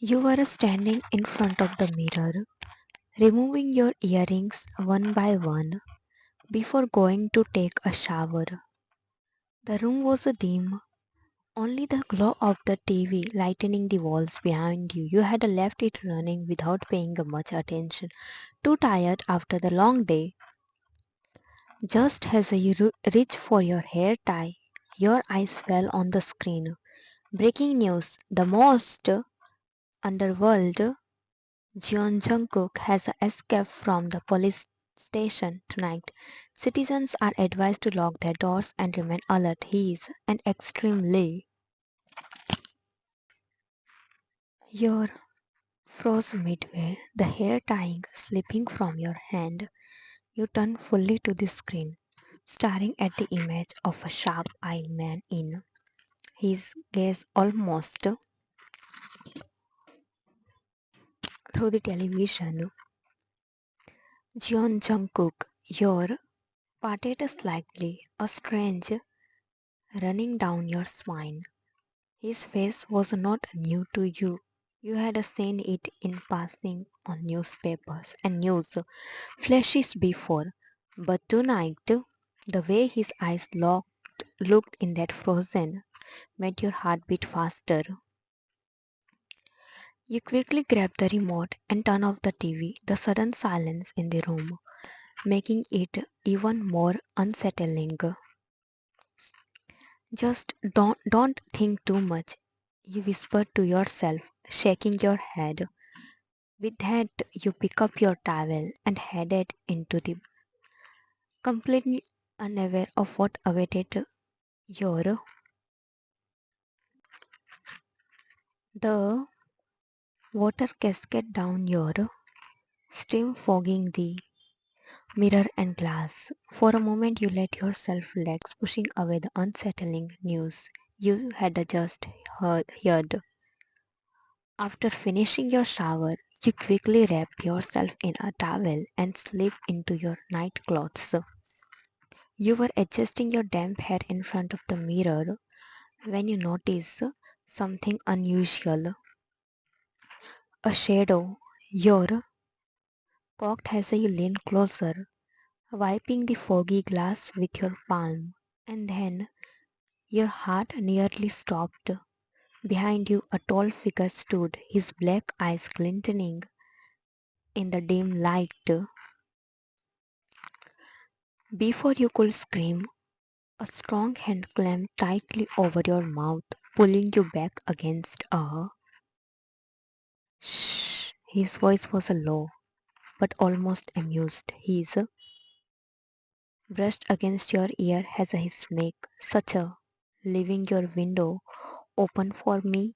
You were standing in front of the mirror, removing your earrings one by one before going to take a shower. The room was dim, only the glow of the TV lightening the walls behind you. You had left it running without paying much attention, too tired after the long day. Just as you reached for your hair tie, your eyes fell on the screen. Breaking news: the most underworld Jungkook has escaped from the police station tonight. Citizens are advised to lock their doors and remain alert. He is an extremely. Your froze midway, the hair tying slipping from your hand. You turn fully to the screen, staring at the image of a sharp-eyed man in his gaze almost through the television. Jeon Jungkook, your parted slightly, a strange running down your spine. His face was not new to you. You had seen it in passing on newspapers and news flashes before, but tonight, the way his eyes looked in that frozen made your heart beat faster. You quickly grab the remote and turn off the TV, the sudden silence in the room, making it even more unsettling. Just don't think too much, you whispered to yourself, shaking your head. With that, you pick up your towel and headed into the completely unaware of what awaited your the water cascade down your steam fogging the mirror and glass. For a moment you let yourself relax, pushing away the unsettling news you had just heard. After finishing your shower, you quickly wrap yourself in a towel and slip into your night clothes. You were adjusting your damp hair in front of the mirror when you notice something unusual. A shadow. Your cocked as you lean closer, wiping the foggy glass with your palm, and then your heart nearly stopped. Behind you, a tall figure stood, his black eyes glinting in the dim light. Before you could scream, a strong hand clamped tightly over your mouth, pulling you back against a. Shh. His voice was low, but almost amused. His brushed against your ear as his make such a leaving your window open for me.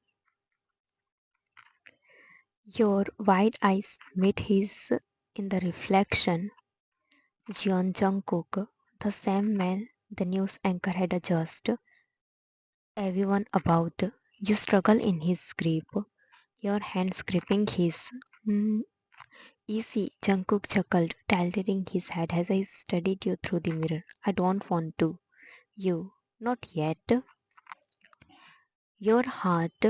Your wide eyes met his in the reflection. Jeon Jungkook, the same man the news anchor had just everyone about. You struggle in his grip, your hands gripping his. "Mm, easy," Jungkook chuckled, tilting his head as I studied you through the mirror. "I don't want to." You, "Not yet." Your heart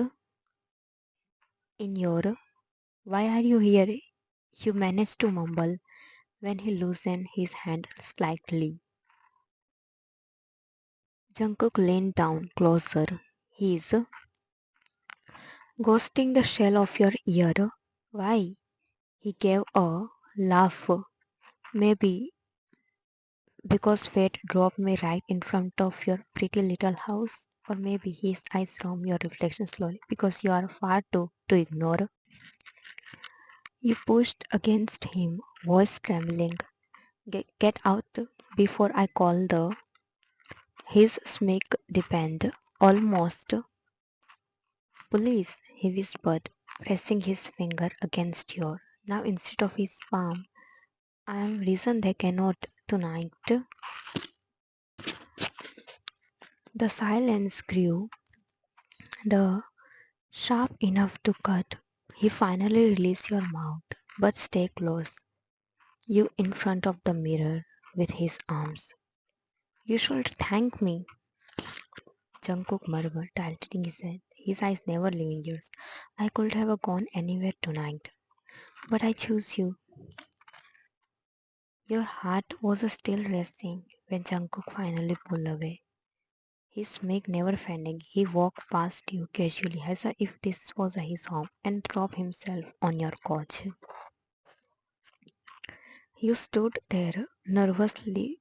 in your, "Why are you here?" You managed to mumble when he loosened his hand slightly. Jungkook leaned down closer. He's ghosting the shell of your ear. "Why?" He gave a laugh. "Maybe because fate dropped me right in front of your pretty little house. Or maybe," his eyes roam your reflection slowly, "because you are far too to ignore." You pushed against him, voice trembling. Get out before I call the." His smirk deepened. "Almost." "Police," he whispered, pressing his finger against your. Now instead of his palm. "I am reason they cannot tonight." The silence grew, the sharp enough to cut. He finally released your mouth, but stay close. You in front of the mirror with his arms. "You should thank me," Jungkook murmured, tilting his head. his eyes never leaving yours. I could have gone anywhere tonight, but I choose you. Your heart was still racing when Jungkook finally pulled away. His make never fending, he walked past you casually as if this was his home and dropped himself on your couch. You stood there nervously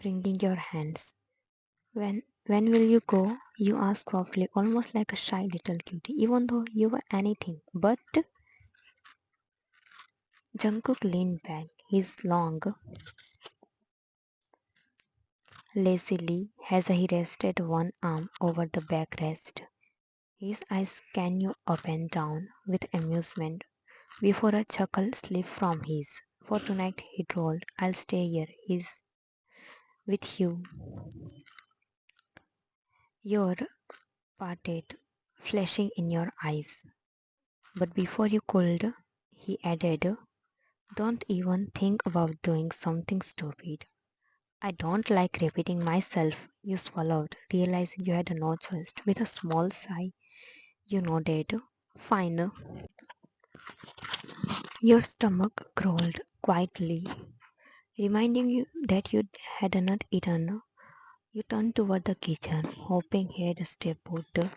wringing your hands. When will you go? You asked softly, almost like a shy little cutie, even though you were anything. But Jungkook leaned back, his long, lazily, as he rested one arm over the backrest. His eyes scanned you up and down with amusement before a chuckle slipped from his. For tonight, he told, I'll stay here. He's with you. Your parted, flashing in your eyes. But before you could, he added, don't even think about doing something stupid. I don't like repeating myself. You swallowed, realizing you had no choice. With a small sigh, you nodded. Fine. Your stomach growled quietly, reminding you that you had not eaten. You turned toward the kitchen, hoping he had stepped out.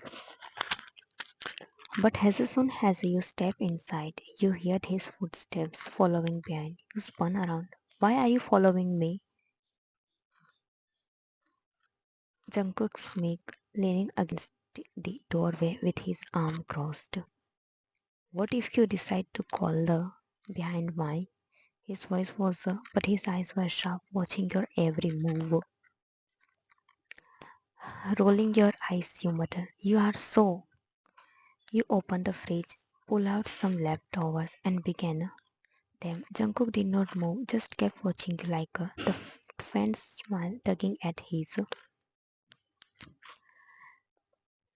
But as soon as you step inside, you heard his footsteps following behind. You spun around. Why are you following me? Jungkook smirked, leaning against the doorway with his arm crossed. What if you decide to call the behind my? His voice was, but his eyes were sharp, watching your every move. Rolling your eyes, you mutter, you are so. You open the fridge, pull out some leftovers, and began them. Jungkook did not move, just kept watching you like the faint smile tugging at his.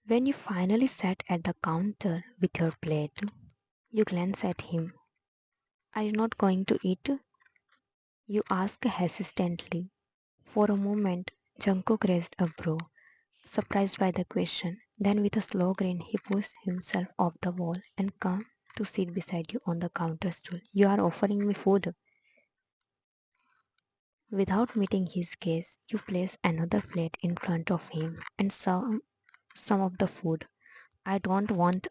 When you finally sat at the counter with your plate, you glanced at him. Are you not going to eat? You asked hesitantly. For a moment, Jungkook raised a brow, surprised by the question. Then, with a slow grin, he pushed himself off the wall and came to sit beside you on the counter stool. You are offering me food. Without meeting his gaze, you place another plate in front of him and some of the food. I don't want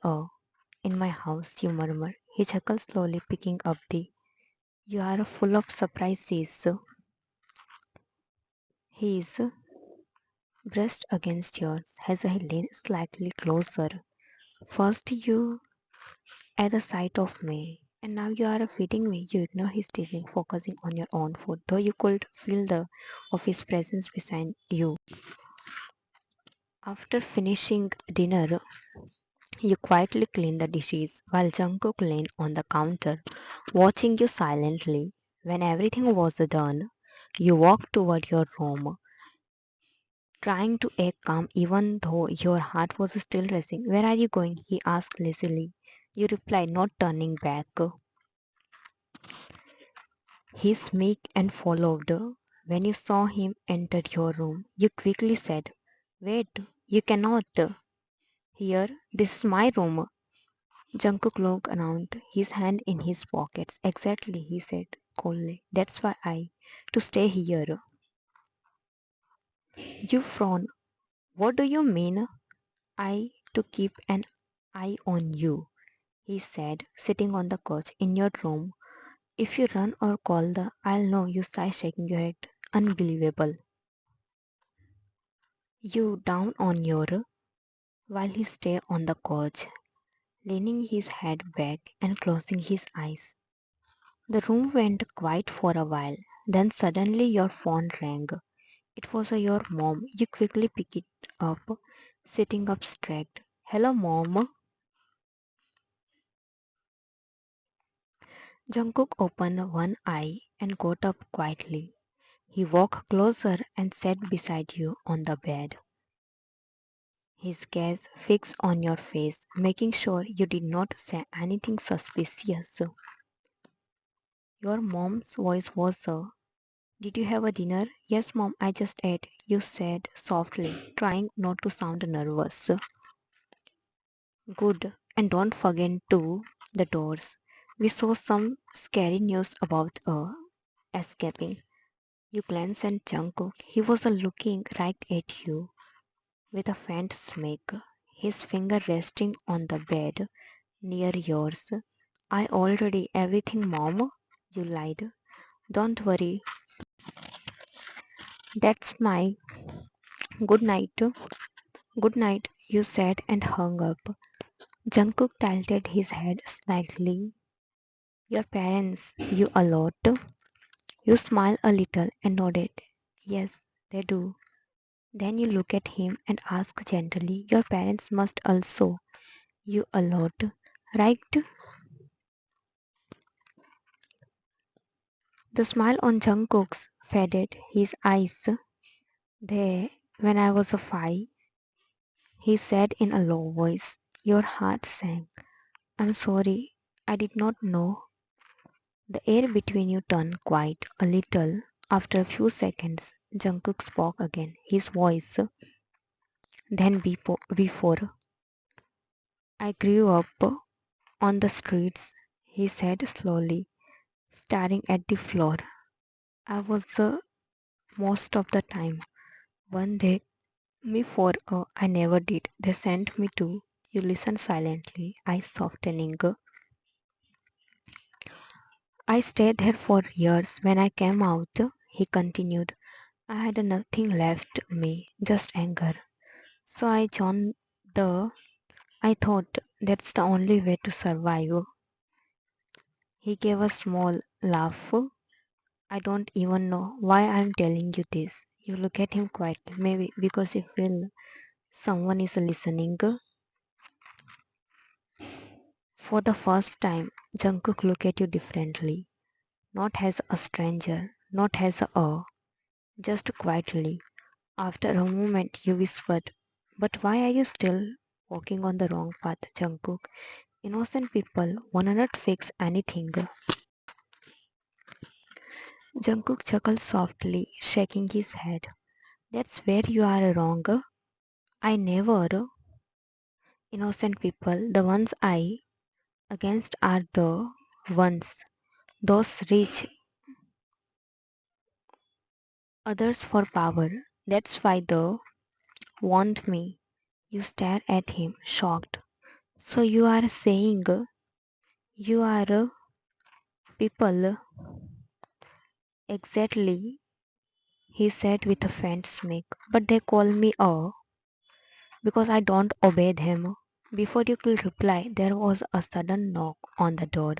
in my house, you murmur. He chuckled slowly, picking up the. You are full of surprises. His brushed against yours as he leaned slightly closer. First, you at the sight of me, and now you are feeding me. You ignore his teasing, focusing on your own food, though you could feel the of his presence beside you. After finishing dinner, you quietly clean the dishes while Jungkook leaned on the counter, watching you silently. When everything was done, you walked toward your room, trying to act calm even though your heart was still racing. Where are you going? He asked lazily. You replied, not turning back. He smirked and followed. When you saw him enter your room, you quickly said, wait, you cannot. Here, this is my room. Jungkook looked around, his hand in his pockets. Exactly, he said coldly. That's why to stay here. You frown. What do you mean? To keep an eye on you, he said, sitting on the couch in your room. If you run or call I'll know, you sigh, shaking your head. Unbelievable. You down on your while he stay on the couch, leaning his head back and closing his eyes. The room went quiet for a while. Then suddenly your phone rang. It was your mom. You quickly pick it up, sitting up straight. Hello, mom. Jungkook opened one eye and got up quietly. He walked closer and sat beside you on the bed, his gaze fixed on your face, making sure you did not say anything suspicious. Your mom's voice was, did you have a dinner? Yes, mom, I just ate, you said softly, trying not to sound nervous. Good. And don't forget to the doors. We saw some scary news about escaping. You glance at Jungkook. He was looking right at you with a faint smirk, his finger resting on the bed near yours. I already everything, mom. You lied. Don't worry. That's my good night. Good night, you said and hung up. Jungkook tilted his head slightly. Your parents, you a lot. You smiled a little and nodded. Yes, they do. Then you look at him and ask gently, your parents must also you a lot, right? The smile on Jungkook's faded. His eyes. They, when I was a five, he said in a low voice. Your heart sank. I'm sorry, I did not know. The air between you turned quiet a little. After a few seconds, Jungkook spoke again, his voice. Then before I grew up on the streets, he said slowly, staring at the floor. I was most of the time. One day, me for I never did. They sent me to. You listen silently, eyes softening. I stayed there for years. When I came out, he continued, I had nothing left me, just anger. So I joined the. I thought that's the only way to survive. He gave a small laugh. I don't even know why I'm telling you this. You look at him quietly, maybe because you feel someone is listening. For the first time, Jungkook looked at you differently. Not as a stranger, not as just quietly. After a moment, you whispered, but why are you still walking on the wrong path, Jungkook? Innocent people wanna not fix anything. Jungkook chuckled softly, shaking his head. That's where you are wrong. I never. Innocent people, the ones I against are the ones, those rich others for power. That's why they want me. You stare at him, shocked. So you are saying you are people exactly, he said with a faint smirk. But they call me because I don't obey them. Before you could reply, there was a sudden knock on the door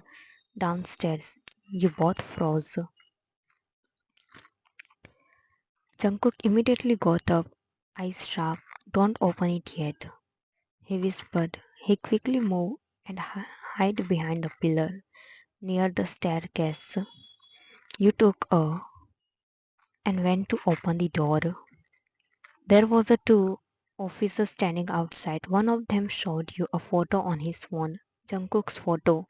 downstairs. You both froze. Jungkook immediately got up, eyes sharp. Don't open it yet, he whispered. He quickly moved and hid behind the pillar near the staircase. You took a and went to open the door. There was a two officers standing outside. One of them showed you a photo on his phone. Jungkook's photo.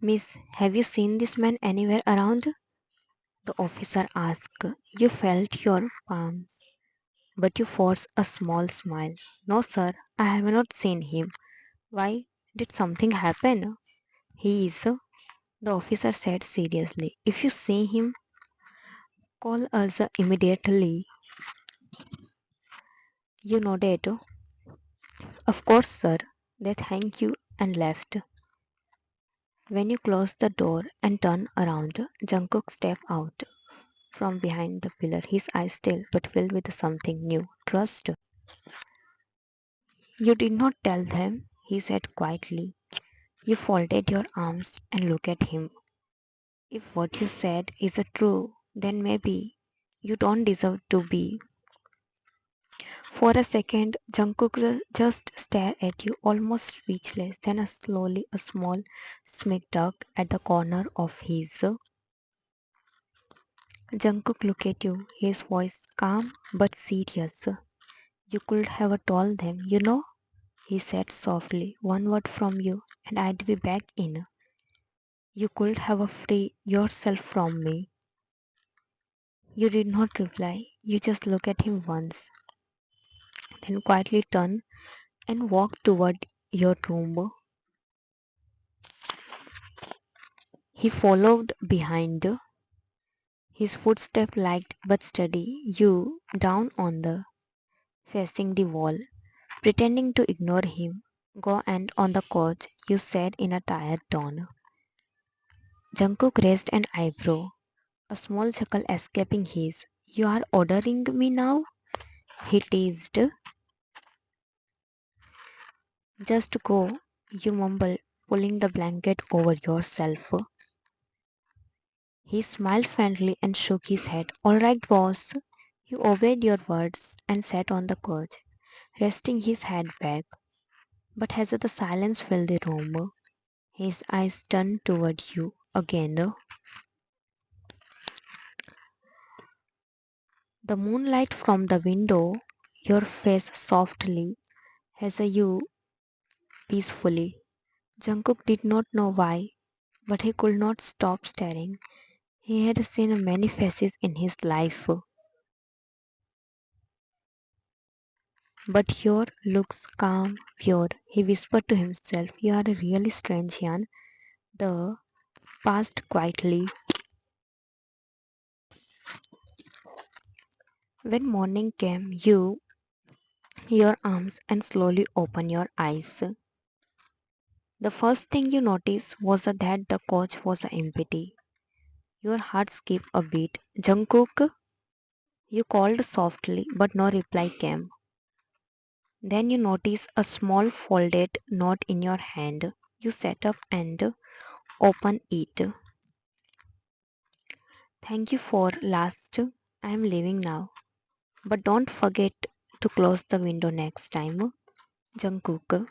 Miss, have you seen this man anywhere around? The officer asked. You felt your palms, but you forced a small smile. No, sir, I have not seen him. Why? Did something happen? He is, the officer said seriously. If you see him, call us immediately. You nodded. Of course, sir. They thanked you and left. When you closed the door and turned around, Jungkook stepped out from behind the pillar, his eyes still but filled with something new. Trust. You did not tell them, he said quietly. You folded your arms and looked at him. If what you said is true, then maybe you don't deserve to be. For a second, Jungkook just stared at you, almost speechless. Then slowly a small smirk tugged at the corner of his. Jungkook looked at you, his voice calm but serious. You could have told them, you know, he said softly, one word from you and I'd be back in. You could have freed yourself from me. You did not reply. You just looked at him once. then quietly turned and walked toward your room. He followed behind, his footstep light but steady, you down on the facing the wall, pretending to ignore him. Go and on the couch, you said in a tired tone. Jungkook raised an eyebrow, a small chuckle escaping his. You are ordering me now? He teased. Just go, you mumbled, pulling the blanket over yourself. He smiled faintly and shook his head. All right, boss. He obeyed your words and sat on the couch, resting his head back. But as the silence filled the room, his eyes turned toward you again. The moonlight from the window, your face softly, as you peacefully. Jungkook did not know why, but he could not stop staring. He had seen many faces in his life, but your looks calm, pure. He whispered to himself, You are really strange, Yan. The passed quietly. When morning came, your arms and slowly open your eyes. The first thing you noticed was that the couch was empty. Your heart skipped a beat. Jungkook, you called softly, but no reply came. Then you noticed a small folded note in your hand. You sat up and opened it. Thank you for last. I am leaving now. But don't forget to close the window next time. Jungkook,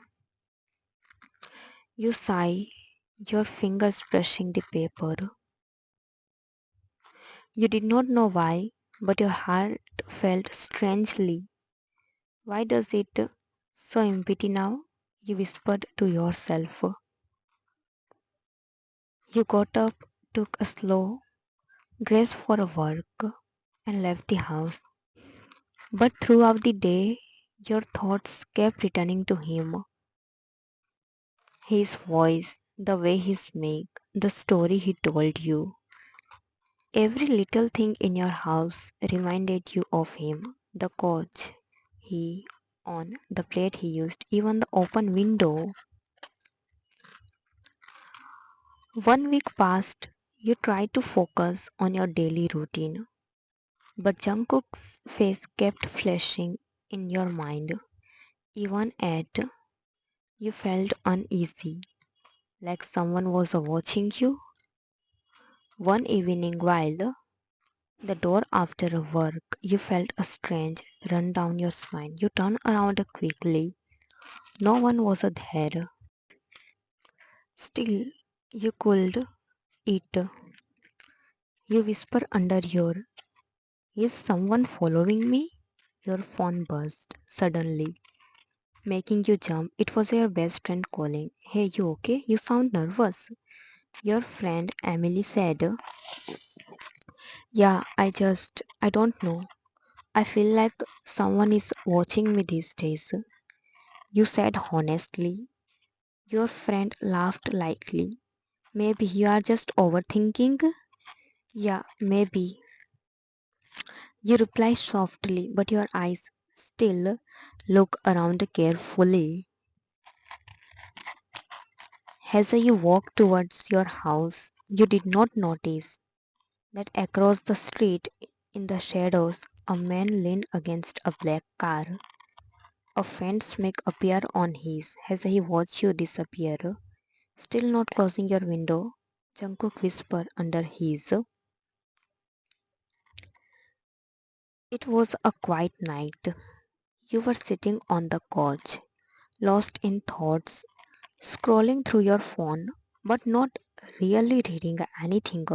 you sigh, your fingers brushing the paper. You did not know why, but your heart felt strangely. Why does it so empty now? You whispered to yourself. You got up, took a slow dress for work, and left the house. But throughout the day, your thoughts kept returning to him. His voice, the way he spoke, the story he told you. Every little thing in your house reminded you of him. The couch he on, the plate he used, even the open window. 1 week passed. You tried to focus on your daily routine, but Jungkook's face kept flashing in your mind. Even at you felt uneasy, like someone was watching you. One evening while the door after work, you felt a strange run down your spine. You turned around quickly. No one was there. Still, you could eat. You whisper under your, Is someone following me? Your phone buzzed suddenly, making you jump. It was your best friend calling. Hey, you okay? You sound nervous. Your friend Emily said, Yeah, I don't know. I feel like someone is watching me these days. You said honestly. Your friend laughed lightly. Maybe you are just overthinking? Yeah, maybe. You reply softly, but your eyes still look around carefully. As you walked towards your house, you did not notice that across the street, in the shadows, a man leaned against a black car. A faint smirk appeared on his as he watched you disappear. Still not closing your window, Jungkook whispered under his. It was a quiet night. You were sitting on the couch, lost in thoughts, scrolling through your phone, but not really reading anything.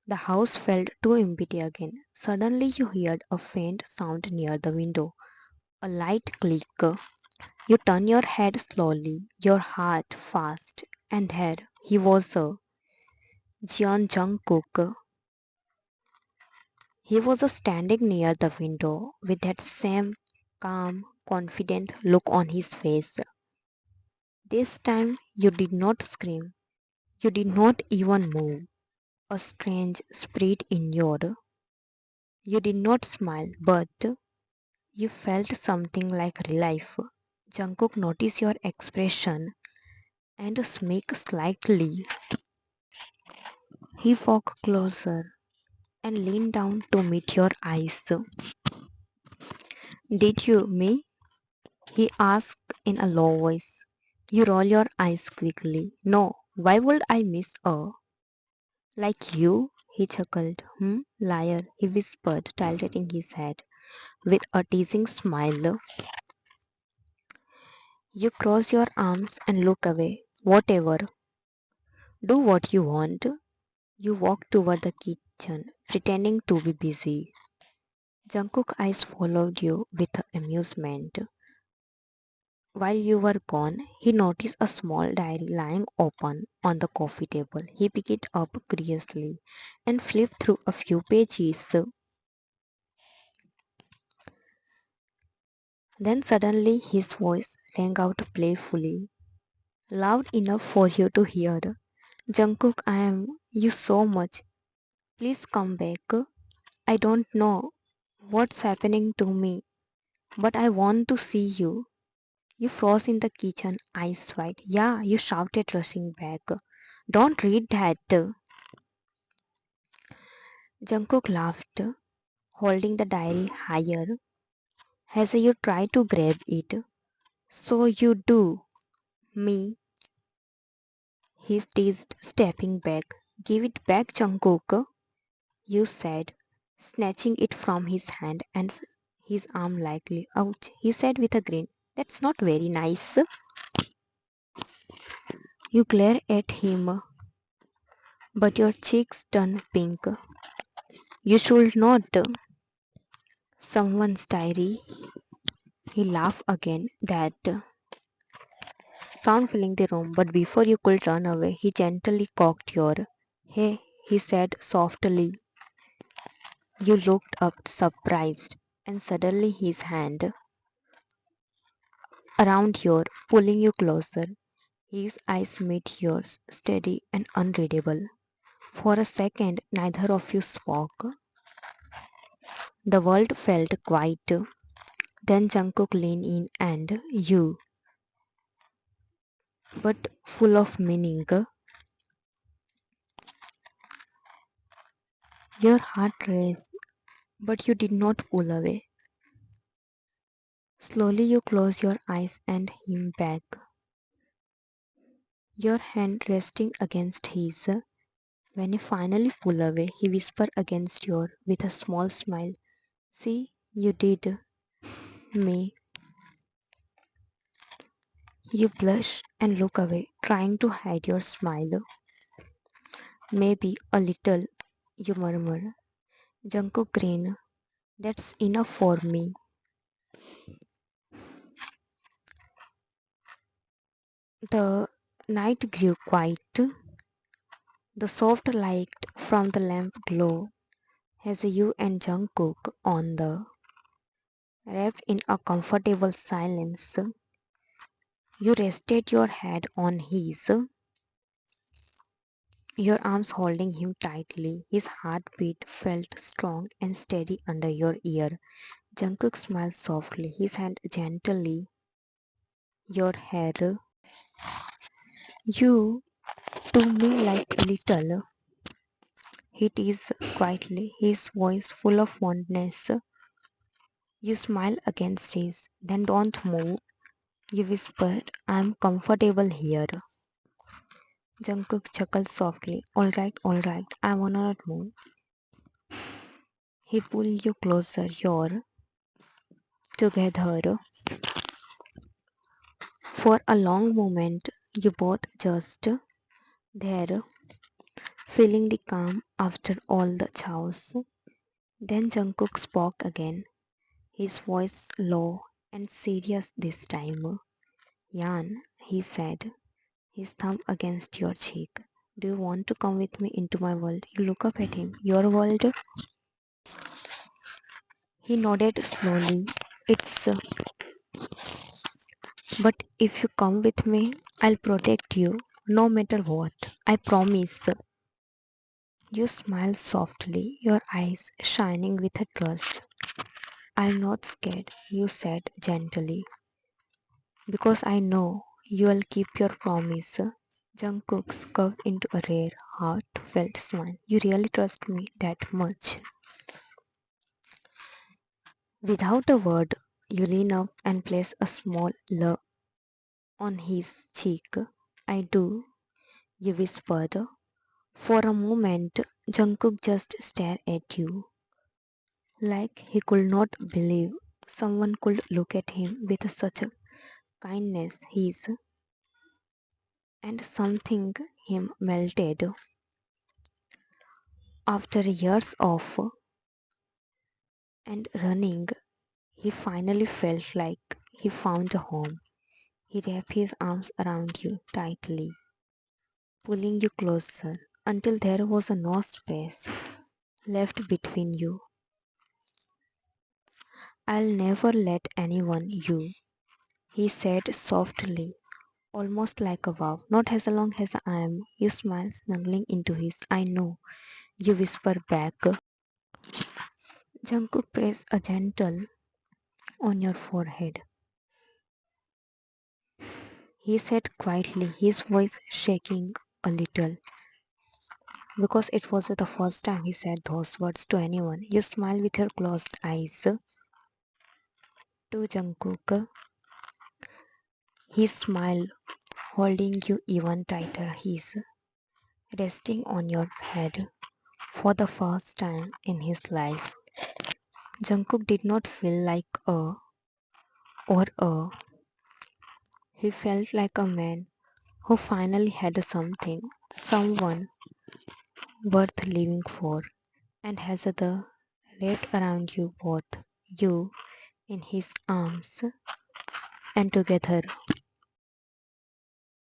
The house felt too empty again. Suddenly you heard a faint sound near the window, a light click. You turn your head slowly, your heart fast, and there he was, Jeon Jungkook. He was standing near the window with that same calm, confident look on his face. This time you did not scream. You did not even move. A strange spirit in your. You did not smile, but you felt something like relief. Jungkook noticed your expression and smirked slightly. He walked closer and leaned down to meet your eyes. Did you, me? He asked in a low voice. You roll your eyes quickly. No, why would I miss a? Like you? He chuckled. Liar, he whispered, tilting his head with a teasing smile. You cross your arms and look away. Whatever. Do what you want. You walk toward the kitchen, pretending to be busy. Jungkook's eyes followed you with amusement. While you were gone, he noticed a small diary lying open on the coffee table. He picked it up curiously and flipped through a few pages. Then suddenly his voice rang out playfully, loud enough for you to hear. Jungkook, I am you so much. Please come back. I don't know what's happening to me, but I want to see you. You froze in the kitchen, eyes wide. Yeah, you shouted, rushing back. Don't read that. Jungkook laughed, holding the diary higher as you try to grab it. So you do. Me, he teased, stepping back. Give it back, Jungkook, you said, snatching it from his hand and his arm lightly. Ouch, he said with a grin. That's not very nice. You glare at him, but your cheeks turn pink. You should not. Someone's diary. He laughed again, that sound filling the room, but before you could run away, he gently cocked your. Hey, he said softly. You looked up surprised, and suddenly his hand around your, pulling you closer. His eyes met yours, steady and unreadable. For a second, neither of you spoke. The world felt quiet. Then Jungkook leaned in and you, but full of meaning. Your heart raced, but you did not pull away. Slowly you close your eyes and him back, your hand resting against his. When you finally pull away, he whispered against your with a small smile. See, you did me. You blush and look away, trying to hide your smile. Maybe a little, you murmur. Jungkook grinned. That's enough for me. The night grew quiet. The soft light from the lamp glowed as you and Jungkook on the wrapped in a comfortable silence. You rested your head on his, your arms holding him tightly. His heartbeat felt strong and steady under your ear. Jungkook smiled softly, his hand gently your hair. You to me like little. He teased quietly, his voice full of fondness. You smiled against his. Then don't move. You whispered, I'm comfortable here. Jungkook chuckled softly. Alright, I wanna not move. He pulled you closer, you're together. For a long moment, you both just there, feeling the calm after all the chaos. Then Jungkook spoke again, his voice low and serious this time. Yan, he said, his thumb against your cheek. Do you want to come with me into my world? You look up at him. Your world? He nodded slowly. It's But if you come with me, I'll protect you, no matter what. I promise. You smiled softly, your eyes shining with a trust. I'm not scared, you said gently, because I know you'll keep your promise. Jungkook's curved into a rare, heartfelt smile. You really trust me that much? Without a word, you lean up and place a small love on his cheek. I do, you whispered. For a moment, Jungkook just stared at you, like he could not believe someone could look at him with such a kindness. His and something him melted. After years of and running, he finally felt like he found a home. He wrapped his arms around you tightly, pulling you closer until there was no space left between you. I'll never let anyone you, he said softly, almost like a vow. Not as long as I am. You smile, snuggling into his. I know, you whisper back. Jungkook pressed a gentle on your forehead. He said quietly, his voice shaking a little, because it was the first time he said those words to anyone. You smile with your closed eyes. To Jungkook, he smiled, holding you even tighter. He's resting on your head for the first time in his life. Jungkook did not feel like a or a. He felt like a man who finally had something, someone worth living for, and has the wrapped around you both, you in his arms, and together.